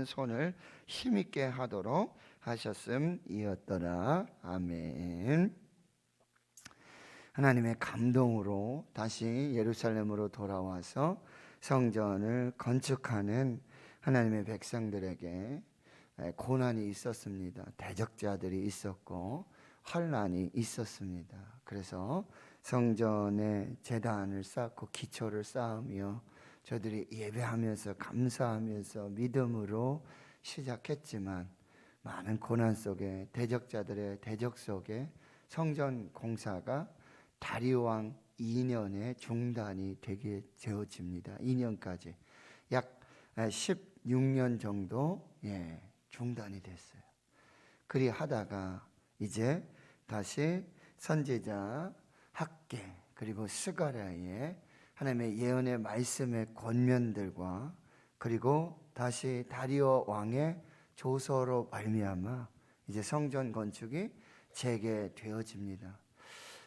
손을 힘있게 하도록 하셨음이었더라. 아멘. 하나님의 감동으로 다시 예루살렘으로 돌아와서 성전을 건축하는 하나님의 백성들에게 고난이 있었습니다. 대적자들이 있었고 환난이 있었습니다. 그래서 성전에 제단을 쌓고 기초를 쌓으며 저들이 예배하면서 감사하면서 믿음으로 시작했지만 많은 고난 속에 대적자들의 대적 속에 성전 공사가 다리오 왕 2년에 중단이 되게 되어집니다. 2년까지 약 16년 정도 중단이 됐어요. 그리 하다가 이제 다시 선지자 학개 그리고 스가랴의 하나님의 예언의 말씀의 권면들과 그리고 다시 다리오 왕의 조서로 말미암아 이제 성전 건축이 재개되어집니다.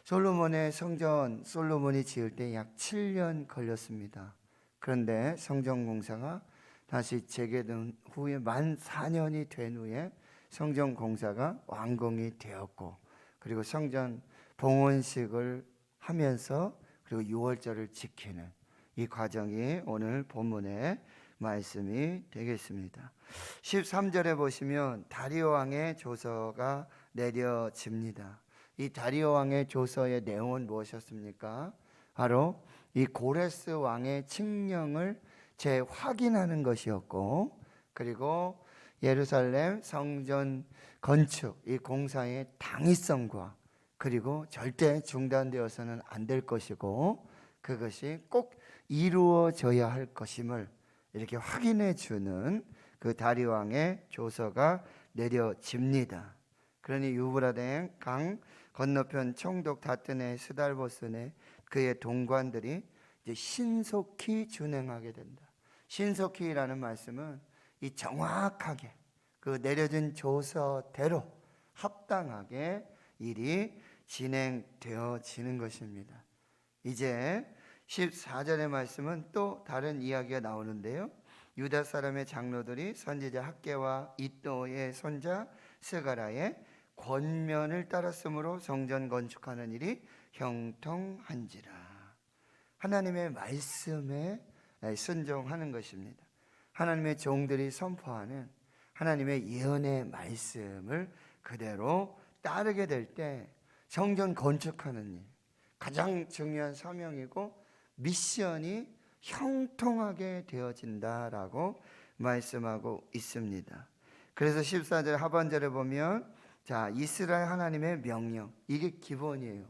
솔로몬의 성전, 솔로몬이 지을 때 약 7년 걸렸습니다. 그런데 성전 공사가 다시 재개된 후에 만 4년이 된 후에 성전 공사가 완공이 되었고, 그리고 성전 봉헌식을 하면서 그리고 유월절을 지키는 이 과정이 오늘 본문의 말씀이 되겠습니다. 13절에 보시면 다리오 왕의 조서가 내려집니다. 이 다리오 왕의 조서의 내용은 무엇이었습니까? 바로 이 고레스 왕의 칙령을 재확인하는 것이었고, 그리고 예루살렘 성전 건축 이 공사의 당위성과 그리고 절대 중단되어서는 안 될 것이고 그것이 꼭 이루어져야 할 것임을 이렇게 확인해 주는 그 다리오 왕의 조서가 내려집니다. 그러니 유브라데 강 건너편 총독 다뜨네 스달보스네 그의 동관들이 이제 신속히 준행하게 된다. 신속히라는 말씀은 이 정확하게 그 내려진 조서대로 합당하게 일이 진행되어지는 것입니다. 이제 14절의 말씀은 또 다른 이야기가 나오는데요. 유다 사람의 장로들이 선지자 학개와 이또의 손자 스가랴의 권면을 따랐으므로 성전 건축하는 일이 형통한지라. 하나님의 말씀에 순종하는 것입니다. 하나님의 종들이 선포하는 하나님의 예언의 말씀을 그대로 따르게 될 때 성전 건축하는 일, 가장 중요한 사명이고 미션이 형통하게 되어진다라고 말씀하고 있습니다. 그래서 14절 하반절에 보면 자, 이스라엘 하나님의 명령, 이게 기본이에요.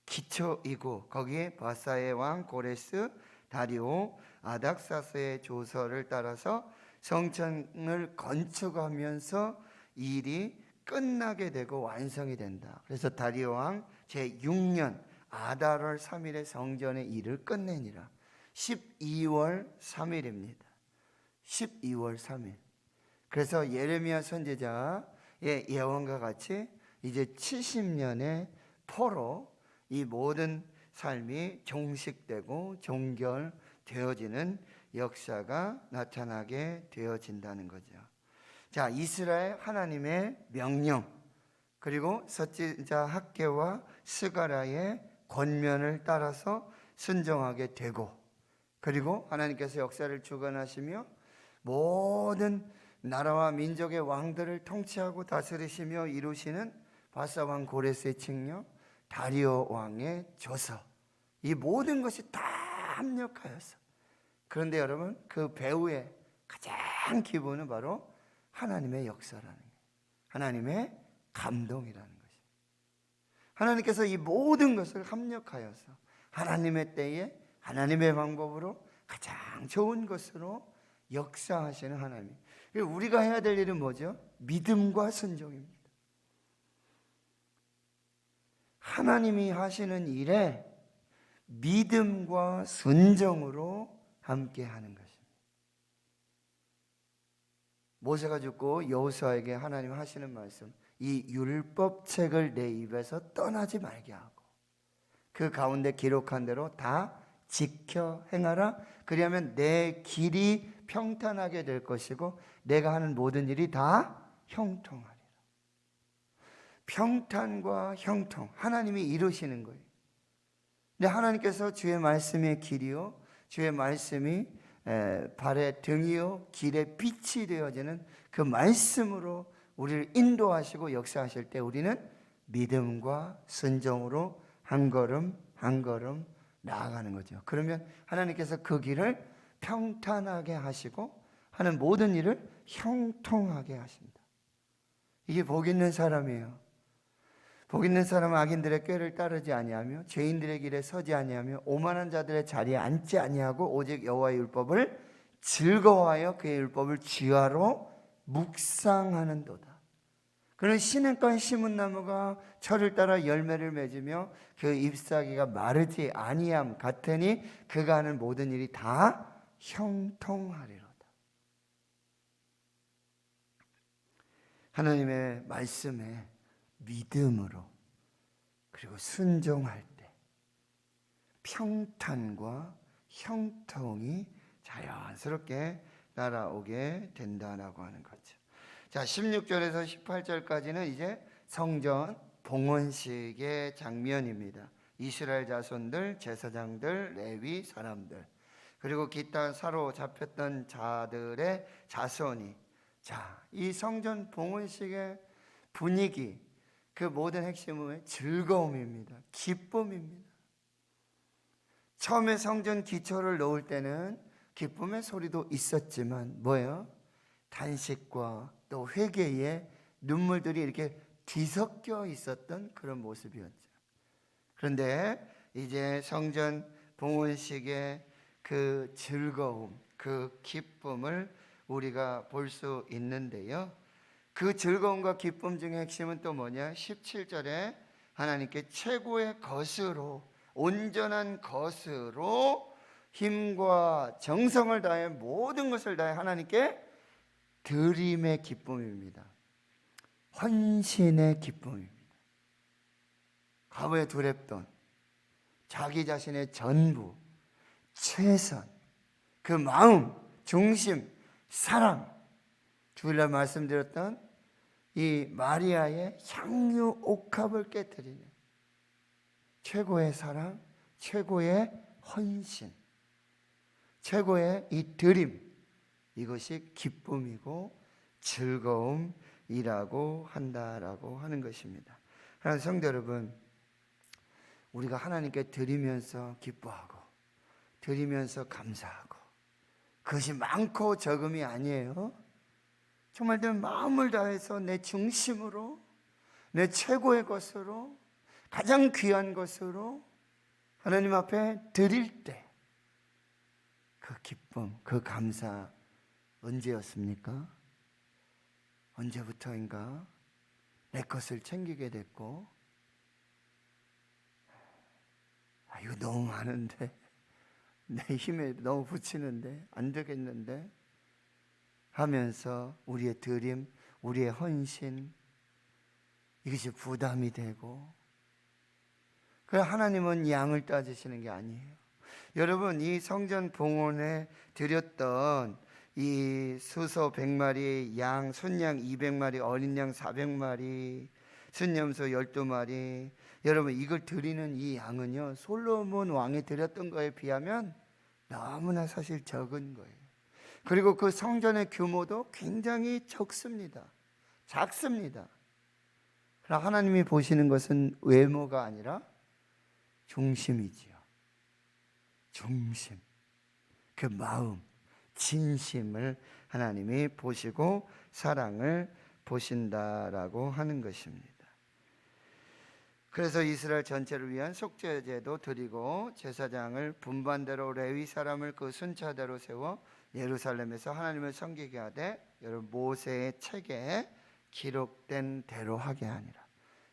기초이고 거기에 바사의 왕 고레스, 다리오, 아닥사스의 조서를 따라서 성전을 건축하면서 일이 끝나게 되고 완성이 된다. 그래서 다리오 왕 제6년 아달월 3일에 성전의 일을 끝내니라. 12월 3일입니다. 12월 3일. 그래서 예레미야 선지자의 예언과 같이 이제 70년의 포로 이 모든 삶이 종식되고 종결되어지는 역사가 나타나게 되어진다는 거죠. 자, 이스라엘 하나님의 명령 그리고 선지자 학개와 스가랴의 권면을 따라서 순종하게 되고, 그리고 하나님께서 역사를 주관하시며 모든 나라와 민족의 왕들을 통치하고 다스리시며 이루시는 바사 왕 고레스의 칙령, 다리오 왕의 조서, 이 모든 것이 다 합력하여서. 그런데 여러분, 그 배후의 가장 기본은 바로 하나님의 역사라는 거예요. 하나님의 감동이라는 것입니다. 하나님께서 이 모든 것을 합력하여서 하나님의 때에 하나님의 방법으로 가장 좋은 것으로 역사하시는 하나님. 우리가 해야 될 일은 뭐죠? 믿음과 순종입니다. 하나님이 하시는 일에 믿음과 순종으로 함께 하는 것입니다. 모세가 죽고 여호수아에게 하나님 하시는 말씀, 이 율법책을 내 입에서 떠나지 말게 하고 그 가운데 기록한 대로 다 지켜 행하라. 그리하면 내 길이 평탄하게 될 것이고 내가 하는 모든 일이 다 형통하리라. 평탄과 형통, 하나님이 이루시는 거예요. 근데 하나님께서 주의 말씀의 길이요, 주의 말씀이 발의 등이요 길의 빛이 되어지는 그 말씀으로 우리를 인도하시고 역사하실 때 우리는 믿음과 순종으로 한 걸음 한 걸음 나아가는 거죠. 그러면 하나님께서 그 길을 평탄하게 하시고 하는 모든 일을 형통하게 하신다. 이게 복 있는 사람이에요. 복 있는 사람은 악인들의 꾀를 따르지 아니하며 죄인들의 길에 서지 아니하며 오만한 자들의 자리에 앉지 아니하고 오직 여호와의 율법을 즐거워하여 그의 율법을 지화로 묵상하는도다. 그는 시냇가에 심은 나무가 철을 따라 열매를 맺으며 그 잎사귀가 마르지 아니함 같으니 그가 하는 모든 일이 다 형통하리로다. 하나님의 말씀에 믿음으로 그리고 순종할 때 평탄과 형통이 자연스럽게 날아오게 된다라고 하는 거죠. 자, 16절에서 18절까지는 이제 성전 봉헌식의 장면입니다. 이스라엘 자손들, 제사장들, 레위 사람들, 그리고 기타 사로잡혔던 자들의 자손이, 자, 이 성전 봉헌식의 분위기, 그 모든 핵심은 즐거움입니다. 기쁨입니다. 처음에 성전 기초를 놓을 때는 기쁨의 소리도 있었지만 뭐예요? 단식과 또 회개의 눈물들이 이렇게 뒤섞여 있었던 그런 모습이었죠. 그런데 이제 성전 봉헌식의 그 즐거움, 그 기쁨을 우리가 볼 수 있는데요. 그 즐거움과 기쁨 중의 핵심은 또 뭐냐? 17절에 하나님께 최고의 것으로, 온전한 것으로 힘과 정성을 다해 모든 것을 다해 하나님께 드림의 기쁨입니다. 헌신의 기쁨입니다. 값의 두렙돈, 자기 자신의 전부, 최선, 그 마음, 중심, 사랑, 주일날 말씀드렸던 이 마리아의 향유 옥합을 깨뜨리는 최고의 사랑, 최고의 헌신, 최고의 이 드림, 이것이 기쁨이고 즐거움이라고 한다라고 하는 것입니다. 하나님 성도 여러분, 우리가 하나님께 드리면서 기뻐하고 드리면서 감사하고, 그것이 많고 적음이 아니에요. 정말 내 마음을 다해서 내 중심으로, 내 최고의 것으로, 가장 귀한 것으로 하나님 앞에 드릴 때 그 기쁨, 그 감사 언제였습니까? 언제부터인가 내 것을 챙기게 됐고, 이거 너무 많은데, 내 힘에 너무 붙이는데 안 되겠는데 하면서 우리의 드림, 우리의 헌신, 이것이 부담이 되고, 그래 하나님은 양을 따지시는 게 아니에요. 여러분, 이 성전 봉헌에 드렸던 이 수소 100마리, 양, 순양 200마리, 어린 양 400마리, 순염소 12마리, 여러분 이걸 드리는 이 양은요, 솔로몬 왕이 드렸던 거에 비하면 너무나 사실 적은 거예요. 그리고 그 성전의 규모도 굉장히 적습니다. 작습니다. 그러나 하나님이 보시는 것은 외모가 아니라 중심이지요. 중심, 그 마음, 진심을 하나님이 보시고 사랑을 보신다라고 하는 것입니다. 그래서 이스라엘 전체를 위한 속죄제도 드리고 제사장을 분반대로 레위 사람을 그 순차대로 세워 예루살렘에서 하나님을 섬기게 하되, 여러분 모세의 책에 기록된 대로 하게 하니라.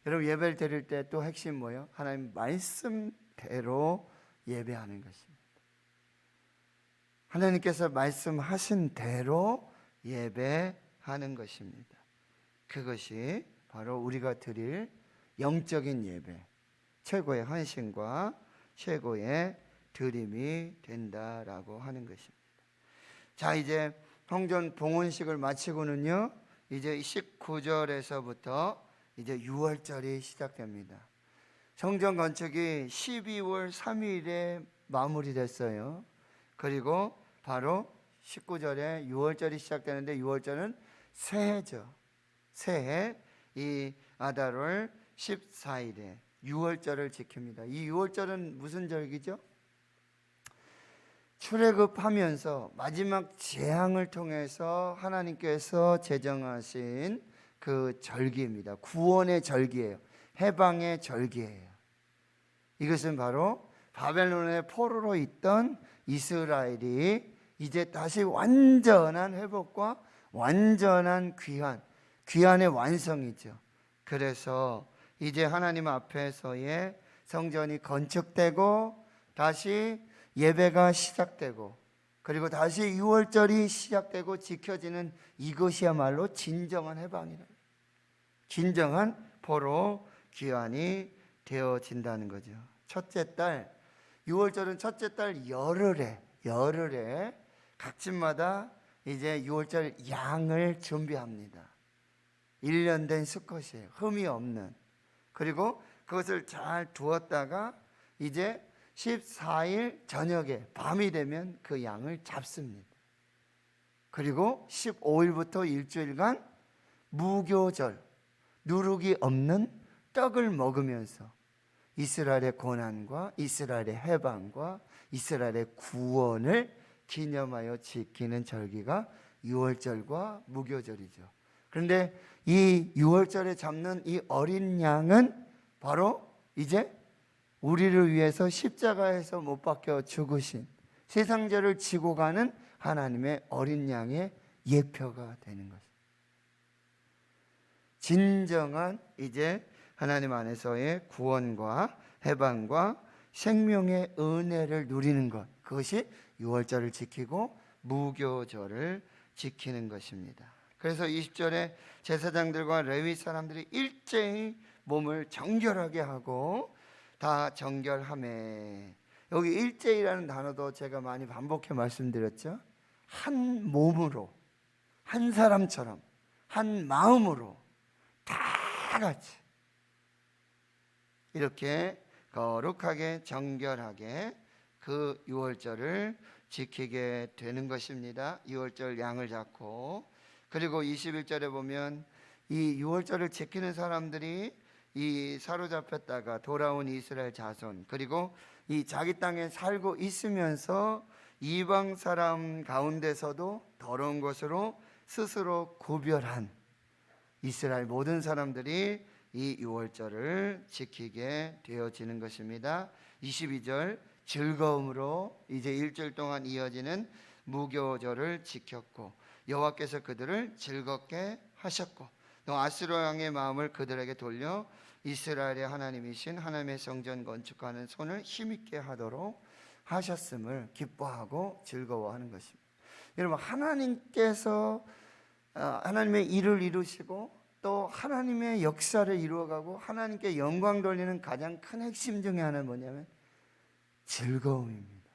여러분 예배를 드릴 때 또 핵심 뭐예요? 하나님 말씀대로 예배하는 것입니다. 하나님께서 말씀하신 대로 예배하는 것입니다. 그것이 바로 우리가 드릴 영적인 예배, 최고의 헌신과 최고의 드림이 된다라고 하는 것입니다. 자, 이제 성전 봉헌식을 마치고는요, 이제 19절에서부터 이제 6월절이 시작됩니다. 성전 건축이 12월 3일에 마무리됐어요. 그리고 바로 19절에 6월절이 시작되는데, 6월절은 새해죠. 새해, 이 아달월 14일에 6월절을 지킵니다. 이 6월절은 무슨 절기죠? 출애굽하면서 마지막 재앙을 통해서 하나님께서 제정하신 그 절기입니다. 구원의 절기예요. 해방의 절기예요. 이것은 바로 바벨론의 포로로 있던 이스라엘이 이제 다시 완전한 회복과 완전한 귀환의 완성이죠. 그래서 이제 하나님 앞에서의 성전이 건축되고 다시 예배가 시작되고, 그리고 다시 6월절이 시작되고 지켜지는 이것이야말로 진정한 해방이라, 진정한 포로 귀환이 되어진다는 거죠. 첫째 달, 6월절은 첫째 달 열흘에 각 집마다 이제 6월절 양을 준비합니다. 1년 된 수컷이에요. 흠이 없는. 그리고 그것을 잘 두었다가 이제 14일 저녁에 밤이 되면 그 양을 잡습니다. 그리고 15일부터 일주일간 무교절, 누룩이 없는 떡을 먹으면서 이스라엘의 고난과 이스라엘의 해방과 이스라엘의 구원을 기념하여 지키는 절기가 6월절과 무교절이죠. 그런데 이 6월절에 잡는 이 어린 양은 바로 이제 우리를 위해서 십자가에서 못 박혀 죽으신, 세상죄를 지고 가는 하나님의 어린 양의 예표가 되는 것입니다. 진정한 이제 하나님 안에서의 구원과 해방과 생명의 은혜를 누리는 것, 그것이 6월절을 지키고 무교절을 지키는 것입니다. 그래서 20절에 제사장들과 레위 사람들이 일제히 몸을 정결하게 하고 다 정결하매, 여기 일제이라는 단어도 제가 많이 반복해 말씀드렸죠. 한 몸으로, 한 사람처럼, 한 마음으로 다 같이 이렇게 거룩하게 정결하게 그 6월절을 지키게 되는 것입니다. 6월절 양을 잡고, 그리고 21절에 보면 이 6월절을 지키는 사람들이 이 사로잡혔다가 돌아온 이스라엘 자손, 그리고 이 자기 땅에 살고 있으면서 이방 사람 가운데서도 더러운 것으로 스스로 구별한 이스라엘 모든 사람들이 이 6월절을 지키게 되어지는 것입니다. 22절, 즐거움으로 이제 일주일 동안 이어지는 무교절을 지켰고, 여호와께서 그들을 즐겁게 하셨고, 또 아수르 왕의 마음을 그들에게 돌려 이스라엘의 하나님이신 하나님의 성전 건축하는 손을 힘있게 하도록 하셨음을 기뻐하고 즐거워하는 것입니다. 여러분, 하나님께서 하나님의 일을 이루시고 또 하나님의 역사를 이루어가고 하나님께 영광 돌리는 가장 큰 핵심 중에 하나는 뭐냐면 즐거움입니다.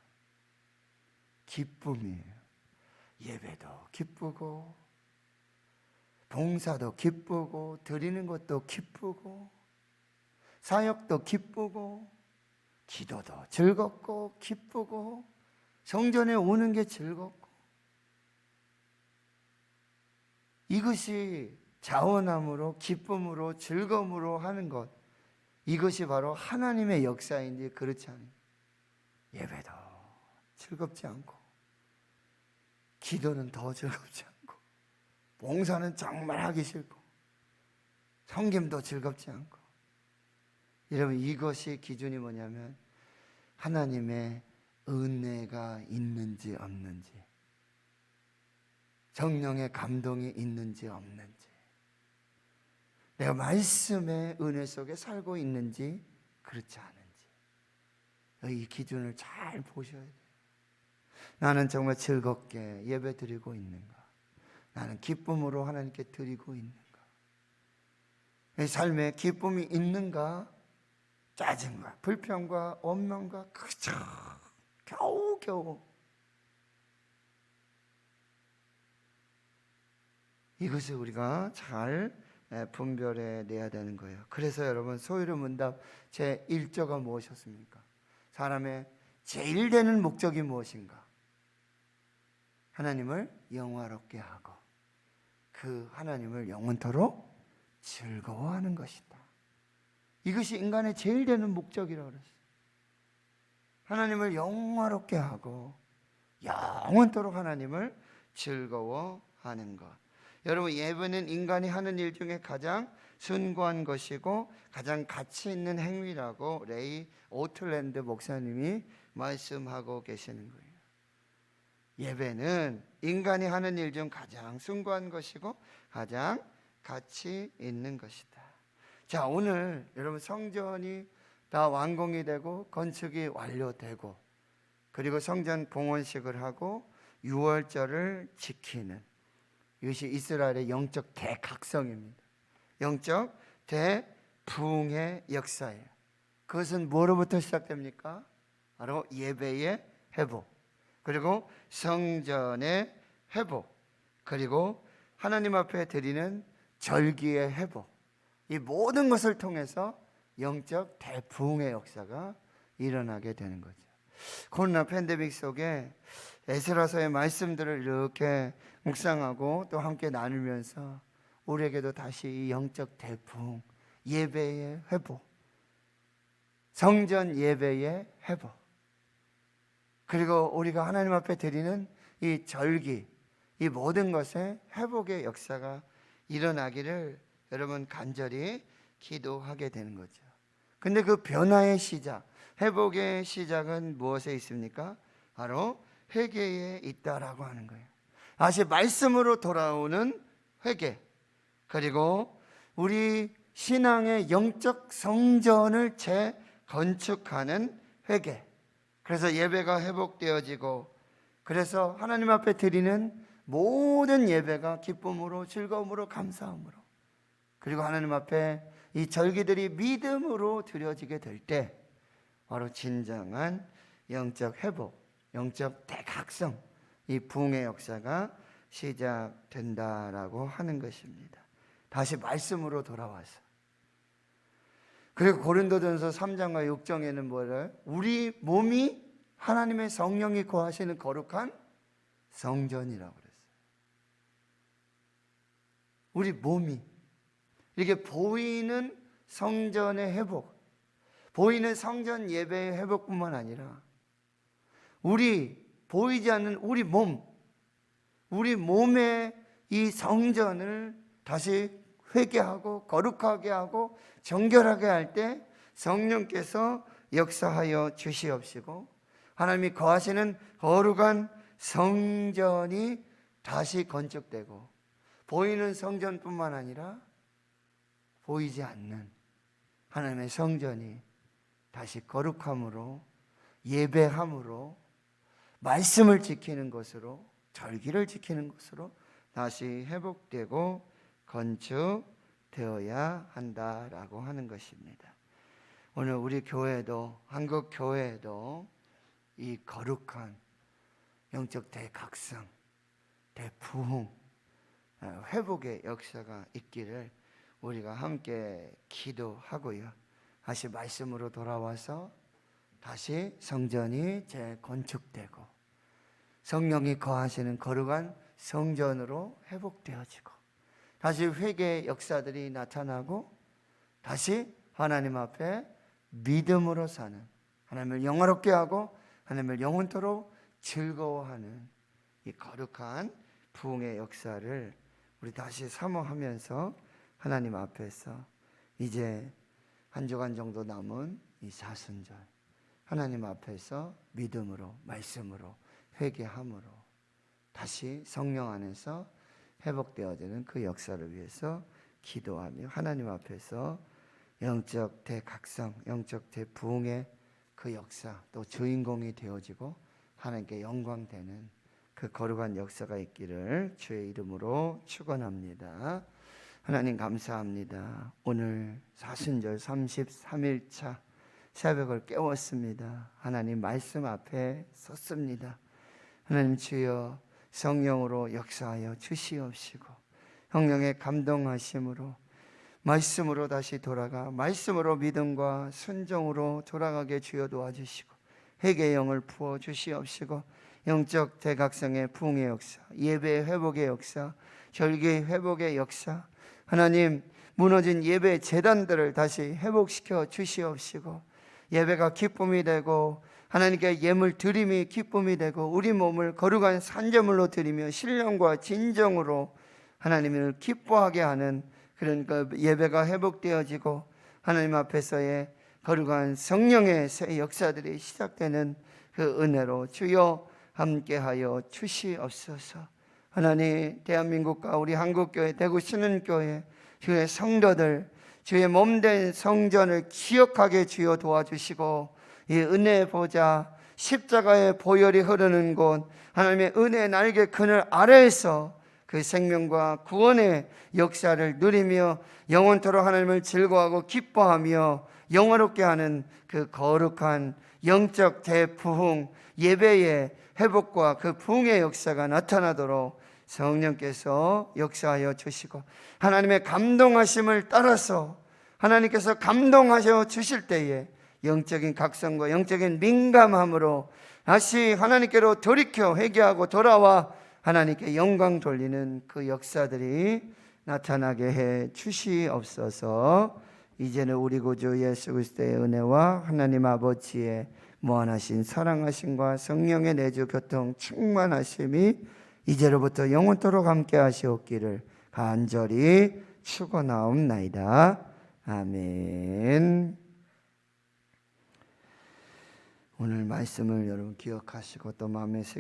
기쁨이에요. 예배도 기쁘고 봉사도 기쁘고 드리는 것도 기쁘고 사역도 기쁘고 기도도 즐겁고 기쁘고 성전에 오는 게 즐겁고, 이것이 자원함으로 기쁨으로 즐거움으로 하는 것, 이것이 바로 하나님의 역사인지 그렇지 않아요. 예배도 즐겁지 않고 기도는 더 즐겁지 않고 봉사는 정말 하기 싫고 섬김도 즐겁지 않고, 여러분 이것이 기준이 뭐냐면 하나님의 은혜가 있는지 없는지, 성령의 감동이 있는지 없는지, 내가 말씀의 은혜 속에 살고 있는지 그렇지 않은지, 이 기준을 잘 보셔야 돼요. 나는 정말 즐겁게 예배 드리고 있는가? 나는 기쁨으로 하나님께 드리고 있는가? 이 삶에 기쁨이 있는가? 짜증과 불평과 원망과 그저 겨우겨우 이것을 우리가 잘 분별해 내야 되는 거예요. 그래서 여러분, 소유의 문답 제 1조가 무엇이었습니까? 사람의 제일 되는 목적이 무엇인가? 하나님을 영화롭게 하고 그 하나님을 영원토록 즐거워하는 것이다. 이것이 인간의 제일 되는 목적이라고 그랬어요. 하나님을 영화롭게 하고 영원토록 하나님을 즐거워하는 것. 여러분, 예배는 인간이 하는 일 중에 가장 숭고한 것이고 가장 가치 있는 행위라고 레이 오틀랜드 목사님이 말씀하고 계시는 거예요. 예배는 인간이 하는 일 중 가장 숭고한 것이고 가장 가치 있는 것이다. 자, 오늘 여러분, 성전이 다 완공이 되고 건축이 완료되고 그리고 성전 봉헌식을 하고 유월절을 지키는, 이것이 이스라엘의 영적 대각성입니다. 영적 대부흥의 역사예요. 그것은 뭐로부터 시작됩니까? 바로 예배의 회복, 그리고 성전의 회복, 그리고 하나님 앞에 드리는 절기의 회복, 이 모든 것을 통해서 영적 대부흥의 역사가 일어나게 되는 거죠. 코로나 팬데믹 속에 에스라서의 말씀들을 이렇게 묵상하고 또 함께 나누면서 우리에게도 다시 이 영적 대부흥, 예배의 회복, 성전 예배의 회복, 그리고 우리가 하나님 앞에 드리는 이 절기, 이 모든 것에 회복의 역사가 일어나기를 여러분 간절히 기도하게 되는 거죠. 근데 그 변화의 시작, 회복의 시작은 무엇에 있습니까? 바로 회개에 있다라고 하는 거예요. 다시 말씀으로 돌아오는 회개, 그리고 우리 신앙의 영적 성전을 재건축하는 회개. 그래서 예배가 회복되어지고, 그래서 하나님 앞에 드리는 모든 예배가 기쁨으로, 즐거움으로, 감사함으로, 그리고 하나님 앞에 이 절기들이 믿음으로 드려지게 될 때 바로 진정한 영적 회복, 영적 대각성, 이 부흥의 역사가 시작된다라고 하는 것입니다. 다시 말씀으로 돌아와서. 그리고 고린도전서 3장과 6장에는 뭐를? 우리 몸이 하나님의 성령이 거하시는 거룩한 성전이라고 그랬어요. 우리 몸이 이렇게 보이는 성전의 회복, 보이는 성전 예배의 회복뿐만 아니라 우리 보이지 않는 우리 몸의 이 성전을 다시 회개하고 거룩하게 하고 정결하게 할 때 성령께서 역사하여 주시옵시고 하나님이 거하시는 거룩한 성전이 다시 건축되고 보이는 성전뿐만 아니라 보이지 않는 하나님의 성전이 다시 거룩함으로, 예배함으로, 말씀을 지키는 것으로, 절기를 지키는 것으로 다시 회복되고 건축되어야 한다라고 하는 것입니다. 오늘 우리 교회도, 한국 교회도 이 거룩한 영적 대각성, 대부흥, 회복의 역사가 있기를 우리가 함께 기도하고요. 다시 말씀으로 돌아와서 다시 성전이 재건축되고 성령이 거하시는 거룩한 성전으로 회복되어지고 다시 회개의 역사들이 나타나고 다시 하나님 앞에 믿음으로 사는, 하나님을 영화롭게 하고 하나님을 영원토록 즐거워하는 이 거룩한 부흥의 역사를 우리 다시 사모하면서 하나님 앞에서 이제 한 주간 정도 남은 이 사순절 하나님 앞에서 믿음으로, 말씀으로, 회개함으로 다시 성령 안에서 회복되어지는 그 역사를 위해서 기도하며 하나님 앞에서 영적 대각성, 영적 대부흥의 그 역사, 또 주인공이 되어지고 하나님께 영광되는 그 거룩한 역사가 있기를 주의 이름으로 축원합니다. 하나님 감사합니다. 오늘 사순절 33일차 새벽을 깨웠습니다. 하나님 말씀 앞에 섰습니다. 하나님 주여 성령으로 역사하여 주시옵시고 성령의 감동하심으로 말씀으로 다시 돌아가 말씀으로 믿음과 순종으로 돌아가게 주여 도와주시고 회개의 영을 부어 주시옵시고 영적 대각성의 부흥의 역사, 예배 회복의 역사, 절기 회복의 역사, 하나님 무너진 예배 제단들을 다시 회복시켜 주시옵시고 예배가 기쁨이 되고 하나님께 예물 드림이 기쁨이 되고 우리 몸을 거룩한 산제물로 드리며 신령과 진정으로 하나님을 기뻐하게 하는 그런 그 예배가 회복되어지고 하나님 앞에서의 거룩한 성령의 새 역사들이 시작되는 그 은혜로 주여 함께하여 주시옵소서. 하나님 대한민국과 우리 한국교회 대구 신은교회 주의 성도들 주의 몸된 성전을 기억하게 주여 도와주시고 이 은혜의 보좌 십자가의 보혈이 흐르는 곳 하나님의 은혜의 날개 그늘 아래에서 그 생명과 구원의 역사를 누리며 영원토록 하나님을 즐거워하고 기뻐하며 영화롭게 하는 그 거룩한 영적 대부흥 예배의 회복과 그 부흥의 역사가 나타나도록 성령께서 역사하여 주시고 하나님의 감동하심을 따라서 하나님께서 감동하셔 주실 때에 영적인 각성과 영적인 민감함으로 다시 하나님께로 돌이켜 회개하고 돌아와 하나님께 영광 돌리는 그 역사들이 나타나게 해 주시옵소서. 이제는 우리 구주 예수 그리스도의 은혜와 하나님 아버지의 무한하신 사랑하심과 성령의 내주 교통 충만하심이 이제로부터 영원토록 함께 하시옵기를 간절히 축원하옵나이다. 아멘. 오늘 말씀을 여러분 기억하시고 또 마음에 새기시고